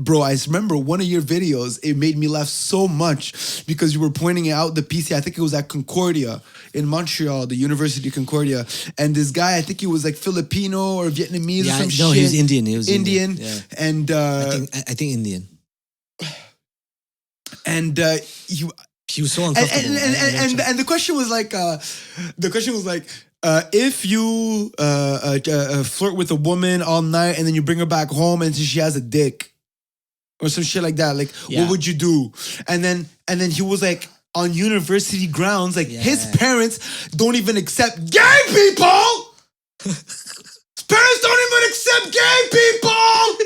bro, I remember one of your videos, it made me laugh so much because you were pointing out the PC. I think it was at Concordia in Montreal, the University of Concordia. And this guy, I think he was like Filipino or Vietnamese or some shit. No, he was Indian. He was Indian. Yeah. And I think Indian. And he was so uncomfortable. And the question was like, if you flirt with a woman all night and then you bring her back home and she has a dick or some shit like that, like what would you do? And then he was like, on university grounds, like his parents don't even accept gay people. His parents don't even accept gay people.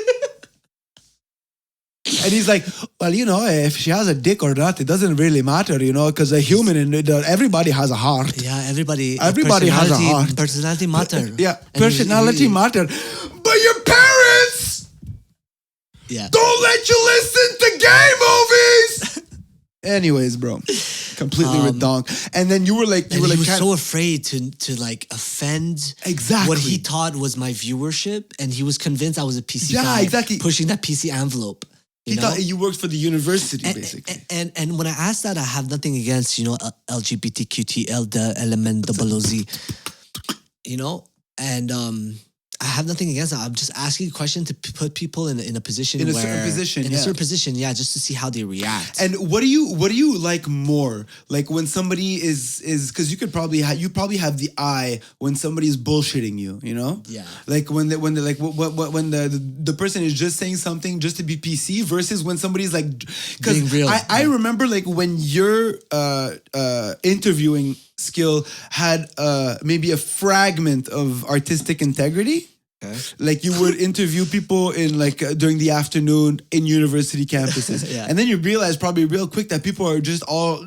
And he's like, well, you know, if she has a dick or not, it doesn't really matter, you know, because a human and everybody has a heart. Yeah, everybody has a heart. Personality matter. Yeah, personality matter. But your parents don't let you listen to gay movies. Anyways, bro, completely redonk. And then you were like, he was so afraid to like offend what he thought was my viewership, and he was convinced I was a PC guy, pushing that PC envelope. He thought you worked for the university, basically. And when I asked that, I have nothing against, you know, LGBTQTL, the LMNOOZ, you know, and I have nothing against that. I'm just asking a question to put people in a position in a certain position, just to see how they react. And what do you like more? Like when somebody is because you probably have the eye when somebody's bullshitting you, you know? Yeah. Like when when the person is just saying something just to be PC versus when somebody's like, because I remember like when your interviewing skill had maybe a fragment of artistic integrity. Okay. Like you would interview people in like during the afternoon in university campuses, and then you realize probably real quick that people are just all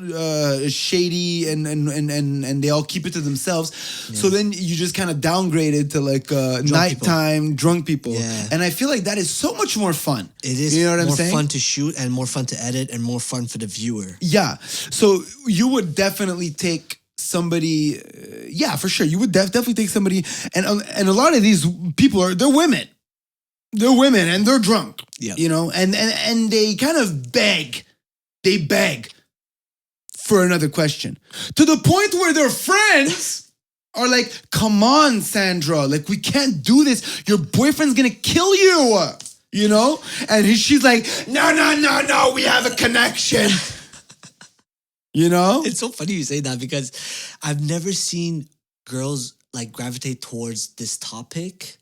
shady and they all keep it to themselves. Yeah. So then you just kind of downgraded to like nighttime drunk people, and I feel like that is so much more fun. It is, you know what I'm saying? More fun to shoot and more fun to edit and more fun for the viewer. Yeah, so you would definitely take somebody, for sure. You would definitely take somebody, and a lot of these people they're women and they're drunk, you know, and they kind of beg for another question to the point where their friends are like, "Come on, Sandra, like we can't do this. Your boyfriend's gonna kill you, you know." And she's like, "No, we have a connection." You know? It's so funny you say that because I've never seen girls like gravitate towards this topic.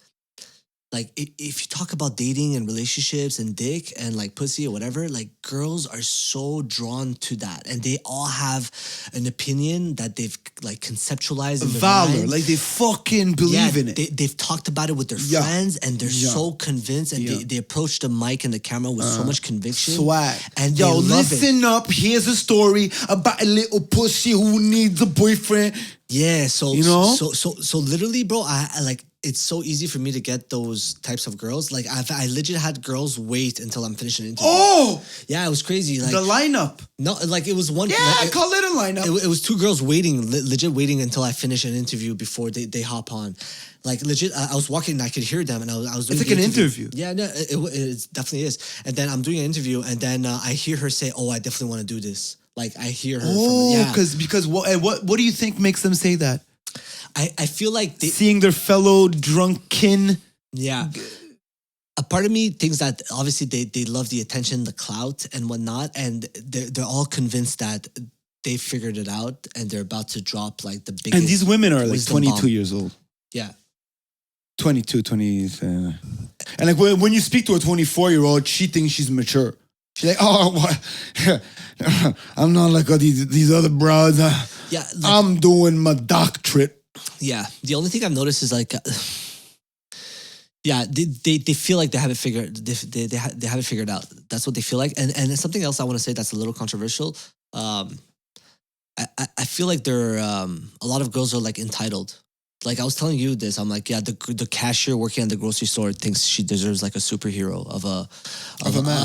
Like if you talk about dating and relationships and dick and like pussy or whatever, like girls are so drawn to that, and they all have an opinion that they've like conceptualized in their mind. Like they fucking believe in it. They've talked about it with their friends, and they're so convinced, and they approach the mic and the camera with so much conviction. Swag. And yo, listen up. Here's a story about a little pussy who needs a boyfriend. Yeah, so you know, so literally, bro, I like. It's so easy for me to get those types of girls. Like I legit had girls wait until I'm finishing an interview. Oh, yeah, it was crazy. Like the lineup. No, like it was one. Yeah, like, call it a lineup. It was two girls waiting, legit waiting until I finish an interview before they hop on. Like legit, I was walking and I could hear them, and I was doing. It's like an interview. Yeah, no, it definitely is. And then I'm doing an interview, and then I hear her say, "Oh, I definitely want to do this." Like I hear her. Because what do you think makes them say that? I feel like seeing their fellow drunken. Yeah. A part of me thinks that obviously they love the attention, the clout and whatnot. And they're all convinced that they figured it out and they're about to drop like the biggest. And these women are like 22 years old. Yeah. 22, 20. And like when you speak to a 24-year-old, she thinks she's mature. She's like, oh, what? I'm not like these other broads. Yeah. Like, I'm doing my doctorate. Yeah, the only thing I've noticed is like, they feel like they have it figured. They have it figured out. That's what they feel like. And something else I want to say that's a little controversial. I feel like they're a lot of girls are like entitled. Like I was telling you this, I'm like, yeah, the cashier working at the grocery store thinks she deserves like a superhero of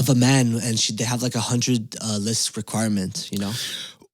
a man, and they have like 100 list requirement, you know.